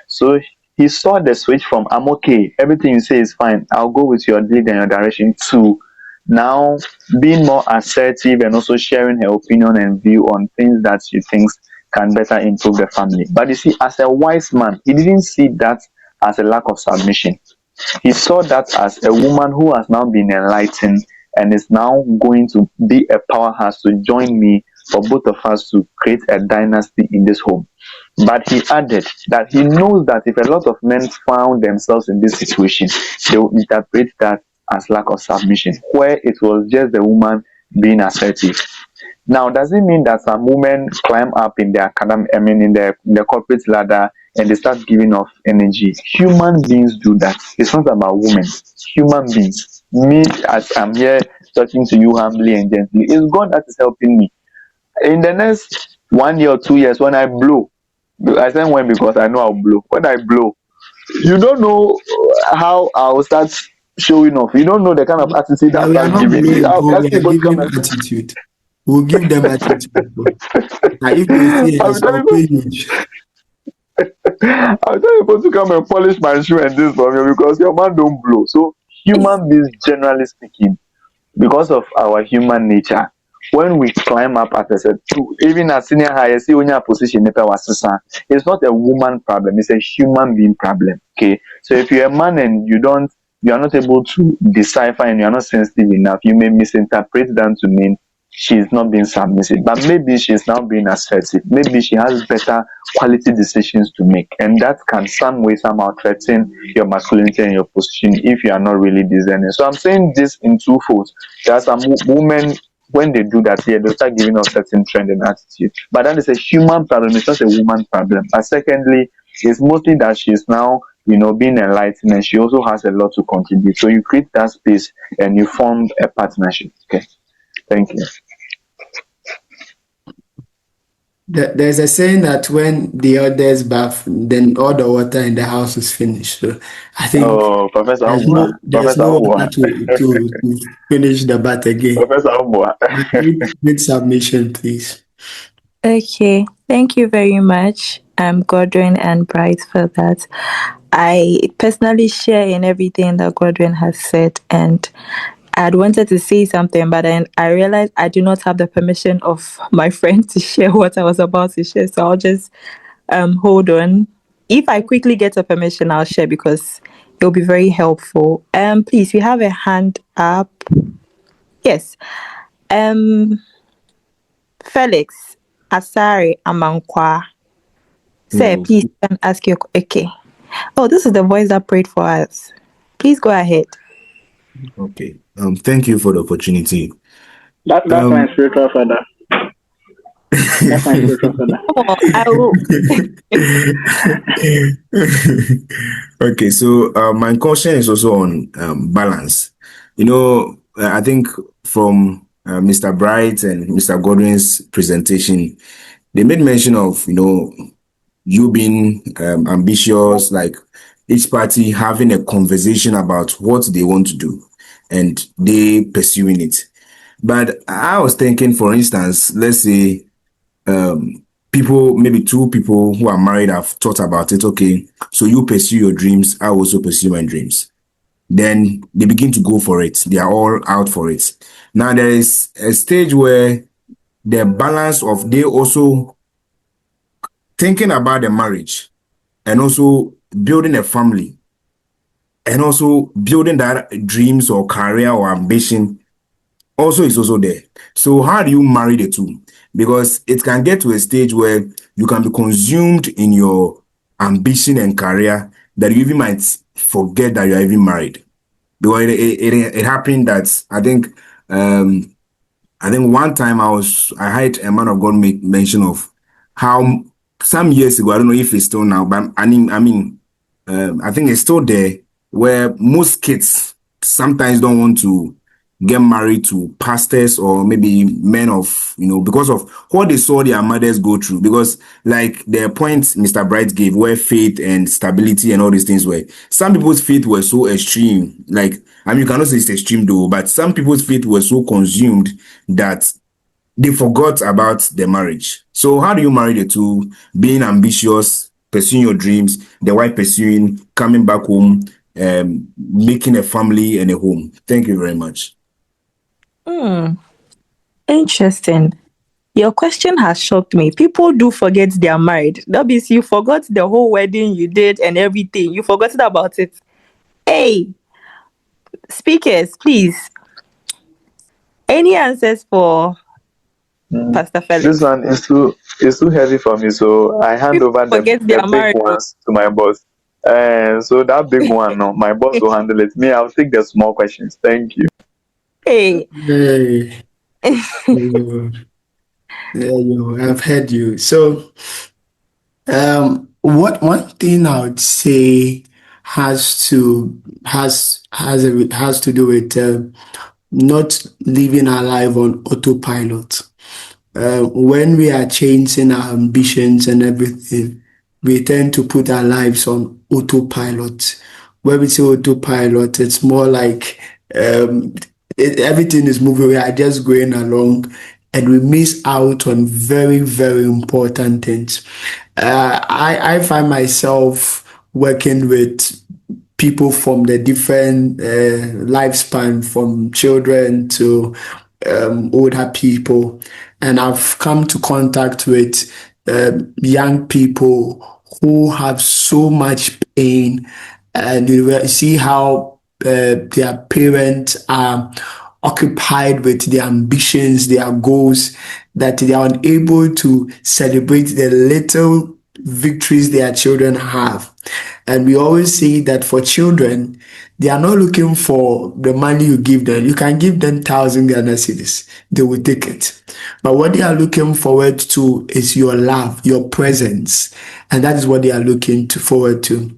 C: So he saw the switch from I'm okay, everything you say is fine, I'll go with your lead and your direction, to now being more assertive and also sharing her opinion and view on things that she thinks can better improve the family. But you see, as a wise man, he didn't see that as a lack of submission. He saw that as a woman who has now been enlightened and is now going to be a powerhouse to join me for both of us to create a dynasty in this home. But he added that he knows that if a lot of men found themselves in this situation, they will interpret that as lack of submission, where it was just the woman being assertive. Now, does it mean that some women climb up in the academic, I mean, in the corporate ladder and they start giving off energy? Human beings do that. It's not about women. Human beings. Me, as I'm here talking to you humbly and gently, it's God that is helping me. In the next 1 year or 2 years, when I blow, I say when because I know I'll blow. When I blow, you don't know how I'll start showing off. You don't know the kind of attitude
B: But
C: I'll
B: we are
C: start
B: not
C: giving.
B: blowing,
C: I'll
B: bro.
C: ask
B: We are
C: people to come
B: giving
C: and
B: attitude. We'll give them attitude, bro. Now, if they say
C: I'm
B: yes, I'll
C: telling
B: pay
C: you,
B: huge.
C: I'm telling people to come and polish my shoe and this for me because your man don't blow. So human beings, generally speaking, because of our human nature, when we climb up as I said, even at senior high, see when your position, it's not a woman problem, it's a human being problem. Okay. So if you're a man and you are not able to decipher and you're not sensitive enough, you may misinterpret that to mean she's not being submissive. But maybe she's now being assertive. Maybe she has better quality decisions to make. And that can some way somehow threaten your masculinity and your position if you are not really discerning. So I'm saying this in two folds. There are some women when they do that, yeah, they start giving off certain trend and attitude. But that is a human problem, it's not a woman problem. And secondly, it's mostly that she's now, being enlightened and she also has a lot to contribute. So you create that space and you form a partnership. Okay. Thank you.
B: There's a saying that when the others bath, then all the water in the house is finished. So I think
C: Oh, Professor
B: there's
C: Umbua.
B: there's
C: Professor
B: no water
C: Umbua.
B: to finish the bath again.
C: Professor Umbua.
B: Need submission, please.
A: Okay, thank you very much, Godwin and Bright, for that. I personally share in everything that Godwin has said, and I'd wanted to say something, but then I realized I do not have the permission of my friend to share what I was about to share, so I'll just hold on. If I quickly get a permission, I'll share because it'll be very helpful. Please, we have a hand up. Yes. Felix Asari Amankwa. Sir,
E: Yeah,
A: please can ask your okay. Oh, this is the voice that prayed for us. Please go ahead.
E: okay. Thank you for the opportunity.
C: That's my
E: Um,
C: spiritual father. That's my spiritual father.
A: Oh, I will.
E: okay, so my question is also on balance. I think from Mr. Bright and Mr. Godwin's presentation, they made mention of you being ambitious, like each party having a conversation about what they want to do, and they pursuing it. But I was thinking, for instance, let's say people, maybe two people who are married, have thought about it. Okay, so you pursue your dreams, I also pursue my dreams. Then they begin to go for it. They are all out for it. Now there is a stage where the balance of they also thinking about the marriage and also building a family and also building that dreams or career or ambition also is also there. So how do you marry the two? Because it can get to a stage where you can be consumed in your ambition and career that you even might forget that you're even married. Because it happened that I think one time I heard a man of God make mention of how some years ago, I don't know if it's still now, but I think it's still there, where most kids sometimes don't want to get married to pastors or maybe men of, because of what they saw their mothers go through. Because like the point Mr. Bright gave, where faith and stability and all these things were, some people's faith were so extreme. Like, you cannot say it's extreme though, but some people's faith was so consumed that they forgot about the marriage. So how do you marry the two? Being ambitious, pursuing your dreams, the wife pursuing, coming back home, making a family and a home. Thank you very much.
A: Interesting. Your question has shocked me. People do forget they are married. That means you forgot the whole wedding you did and everything. You forgot about it. Hey, speakers, please. Any answers for Pastor Felix?
C: This one is too heavy for me, so I hand
A: People
C: over the
A: forget they are
C: big
A: married.
C: ones to my boss. So that big one, no, my boss will handle it. Me, I'll take the small questions. Thank you.
A: Hey.
B: Hey. I've heard you. So, what one thing I would say has to do with not living our life on autopilot. When we are chasing our ambitions and everything, we tend to put our lives on autopilot. When we say autopilot, it's more like everything is moving. We are just going along, and we miss out on very, very important things. I find myself working with people from the different lifespan, from children to older people, and I've come to contact with young people who have so much pain, and you see how their parents are occupied with their ambitions, their goals, that they are unable to celebrate the little victories their children have. And we always say that for children, they are not looking for the money you give them. You can give them 1,000 Ghana cedis, they will take it. But what they are looking forward to is your love, your presence. And that is what they are looking forward to.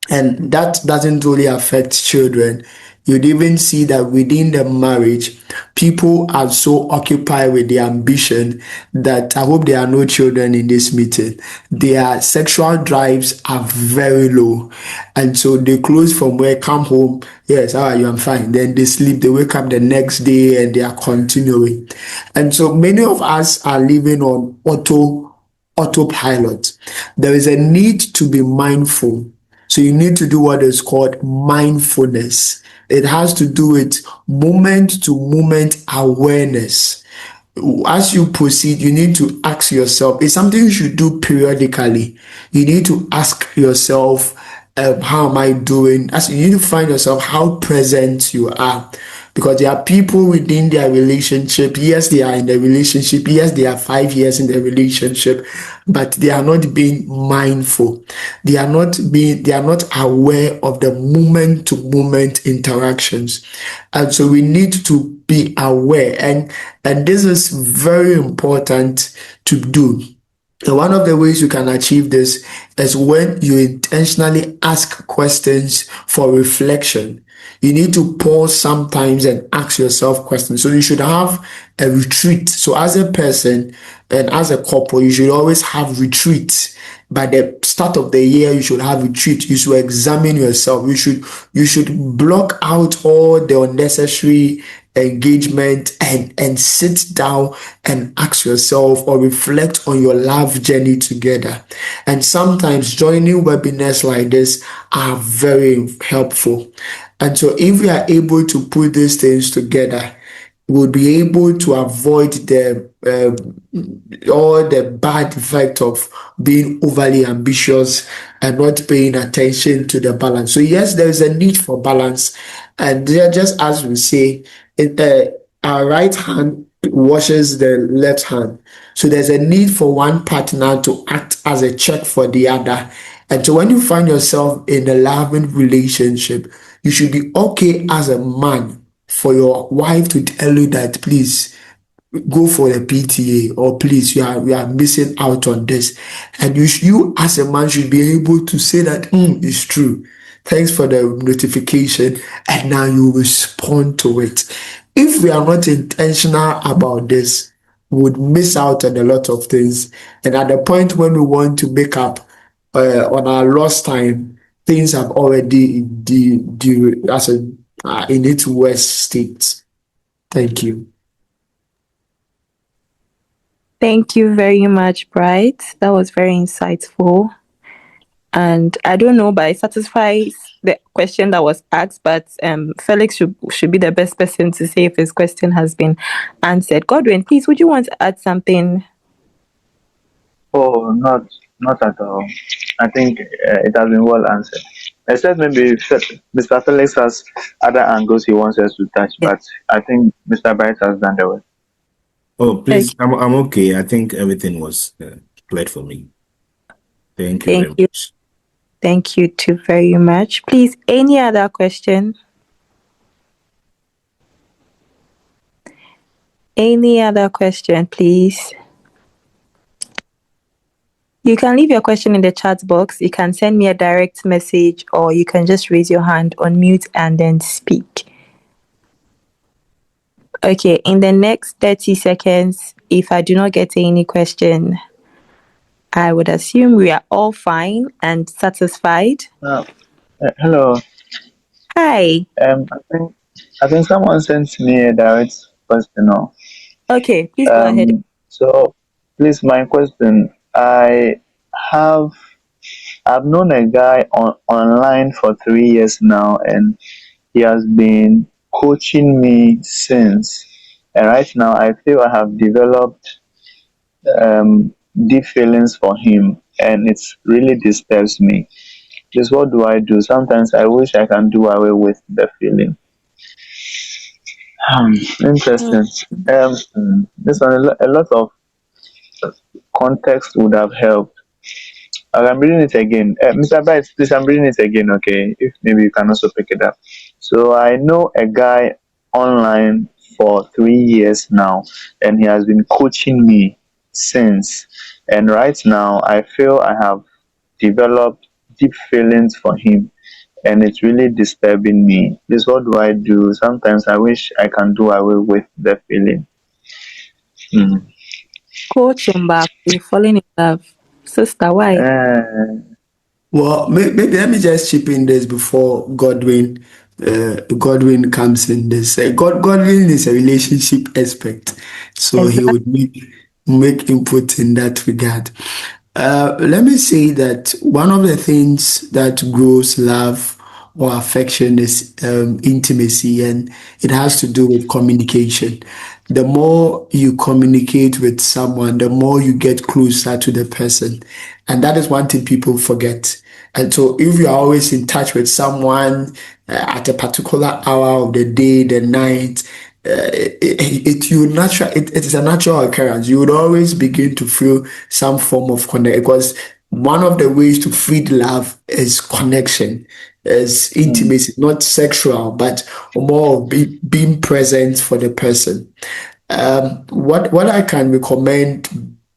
B: And that doesn't only affect children. You'd even see that within the marriage, people are so occupied with their ambition that I hope there are no children in this meeting. Their sexual drives are very low. And so they close from work, come home, yes, how are you? I'm fine. Then they sleep, they wake up the next day and they are continuing. And so many of us are living on autopilot. There is a need to be mindful. So you need to do what is called mindfulness. It has to do with moment to moment awareness. As you proceed, you need to ask yourself, it's something you should do periodically. You need to ask yourself, how am I doing? As you need to find yourself how present you are. Because there are people within their relationship. Yes, they are in the relationship. Yes, they are 5 years in the relationship, but they are not being mindful. They are not aware of the moment to moment interactions. And so we need to be aware. And this is very important to do. And one of the ways you can achieve this is when you intentionally ask questions for reflection. You need to pause sometimes and ask yourself questions. So you should have a retreat. So as a person and as a couple, you should always have retreats. By the start of the year, you should have retreat. You should examine yourself. You should block out all the unnecessary engagement, and sit down and ask yourself or reflect on your love journey together. And sometimes joining webinars like this are very helpful. And so if we are able to put these things together, we'll be able to avoid the all the bad effect of being overly ambitious and not paying attention to the balance. So yes, there is a need for balance, and just as we say, our right hand washes the left hand. So there's a need for one partner to act as a check for the other. And so when you find yourself in a loving relationship, you should be okay as a man for your wife to tell you that please go for the PTA, or please you are missing out on this, and you as a man should be able to say that it's true. Thanks for the notification, and now you respond to it. If we are not intentional about this, we would miss out on a lot of things, and at the point when we want to make up on our lost time, things have already in its worst state. Thank you.
A: Thank you very much, Bright. That was very insightful. And I don't know, but it satisfies the question that was asked. But Felix should be the best person to say if his question has been answered. Godwin, please, would you want to add something?
C: Oh, not at all. I think it has been well answered. Except maybe Mr. Felix has other angles he wants us to touch, but I think Mr. Bright has done the work.
E: Oh, please, I'm okay. I think everything was clear for me. Thank you very much.
A: Thank you too very much. Please, any other question? Any other question, please? You can leave your question in the chat box. You can send me a direct message, or you can just raise your hand, unmute, and then speak. Okay, in the next 30 seconds, if I do not get any question, I would assume we are all fine and satisfied.
C: Hello.
A: Hi.
C: I think someone sent me a direct question.
A: Okay, please go ahead.
C: So, please, my question. I've known a guy online for 3 years now, and he has been coaching me since. And right now, I feel I have developed deep feelings for him, and it really disturbs me. Just what do I do? Sometimes I wish I can do away with the feeling. Interesting. This one, a lot of context would have helped. I'm reading it again. Mr. Bright, please, I'm reading it again, okay? If maybe you can also pick it up. So I know a guy online for 3 years now, and he has been coaching me since. And right now, I feel I have developed deep feelings for him, and it's really disturbing me. This, what do I do? Sometimes I wish I can do away with the feeling.
A: Coach him back. You're falling in love. Sister, why?
B: Well, maybe let me just chip in this before Godwin comes in this. Godwin is a relationship expert, so he would make input in that regard. Let me say that one of the things that grows love or affection is intimacy, and it has to do with communication. The more you communicate with someone, the more you get closer to the person. And that is one thing people forget. And so if you are always in touch with someone at a particular hour of the day, the night, it is a natural occurrence. You would always begin to feel some form of connect, because one of the ways to feed love is connection, is intimacy, not sexual, but more of being present for the person. What I can recommend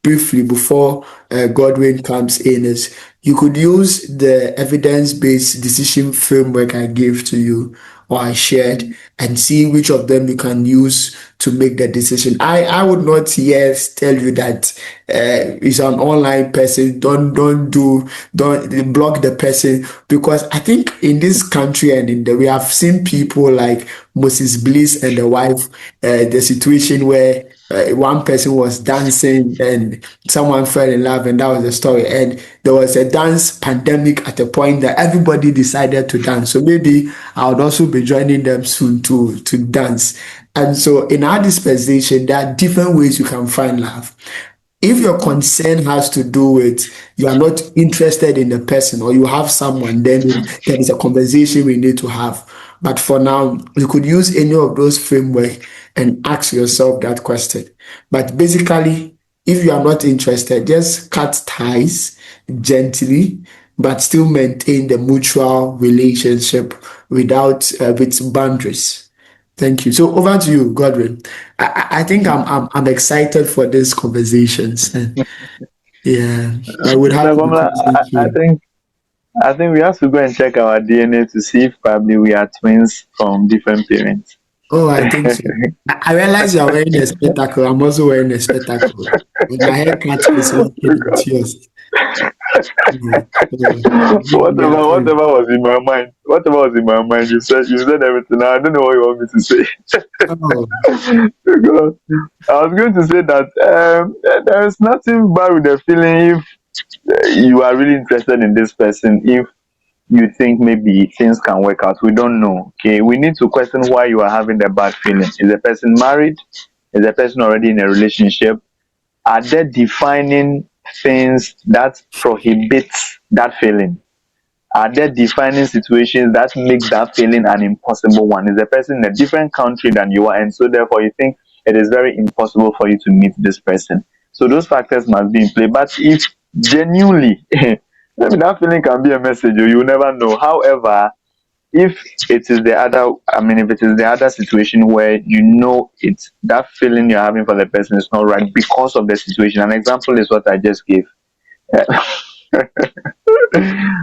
B: briefly before Godwin comes in is you could use the evidence-based decision framework I gave to you or I shared, and see which of them you can use to make the decision. I would not yes tell you that it's an online person. Don't block the person, because I think in this country and we have seen people like Moses Bliss and the wife, the situation where one person was dancing and someone fell in love, and that was the story. And there was a dance pandemic at a point that everybody decided to dance. So maybe I would also be joining them soon to dance. And so in our dispensation, there are different ways you can find love. If your concern has to do with you are not interested in the person, or you have someone, then there is a conversation we need to have. But for now, you could use any of those framework and ask yourself that question. But basically, if you are not interested, just cut ties gently, but still maintain the mutual relationship without with boundaries. Thank you. So over to you, Godwin. I think I'm excited for these conversations. And yeah, I would have
C: No,
B: to be
C: Pamela,
B: close to you.
C: I think we have to go and check our DNA to see if probably we are twins from different parents.
B: Oh, I think so. I realize you're wearing a spectacle. I'm also wearing a spectacle. And my haircut is working with yours. Yeah. So, maybe we are twins.
C: Whatever was in my mind. Whatever was in my mind, you said everything. Now I don't know what you want me to say.
B: Oh,
C: Because I was going to say that there is nothing bad with the feeling if you are really interested in this person. If you think maybe things can work out, we don't know. Okay, we need to question why you are having the bad feeling. Is the person married? Is the person already in a relationship? Are there defining things that prohibits that feeling? Are there defining situations that make that feeling an impossible one? Is the person in a different country than you are, and so therefore you think it is very impossible for you to meet this person? So those factors must be in play. But if genuinely, maybe that feeling can be a message, you will never know. However, if it is the other, I mean, if it is the other situation where you know it's that feeling you're having for the person is not right because of the situation. An example is what I just gave.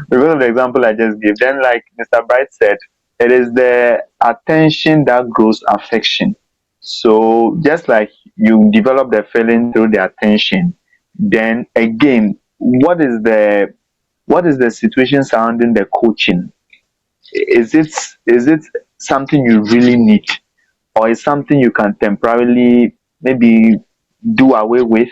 C: Because of the example I just gave, then like Mr. Bright said, it is the attention that grows affection. So just like you develop the feeling through the attention, then again, what is the situation surrounding the coaching? Is it something you really need, or is something you can temporarily maybe do away with,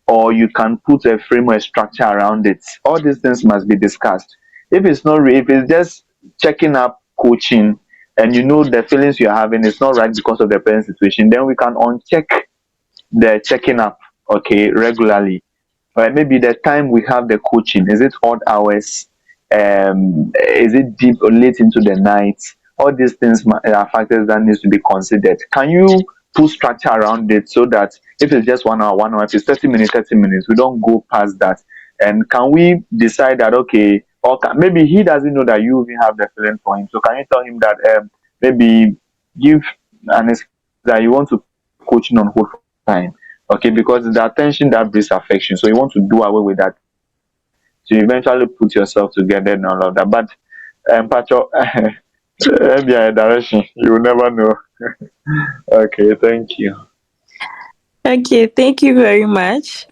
C: or you can put a framework structure around it? All these things must be discussed. If it's not if it's just checking up coaching, and you know the feelings you're having is not right because of the parent situation, then we can uncheck the checking up, okay, regularly. Or maybe the time we have the coaching, is it odd hours? Is it deep or late into the night? All these things are factors that needs to be considered. Can you put structure around it so that if it's just 1 hour, 1 hour, if it's 30 minutes, 30 minutes, we don't go past that? And can we decide that, okay, or maybe he doesn't know that you even have the feeling for him, so can you tell him that maybe give an excuse that you want to coaching on hold for time, okay, because it's the attention that breeds affection, so you want to do away with that to eventually put yourself together and all of that. But Pacho, maybe a direction, you will never know. Okay, thank you.
A: Okay, thank you very much.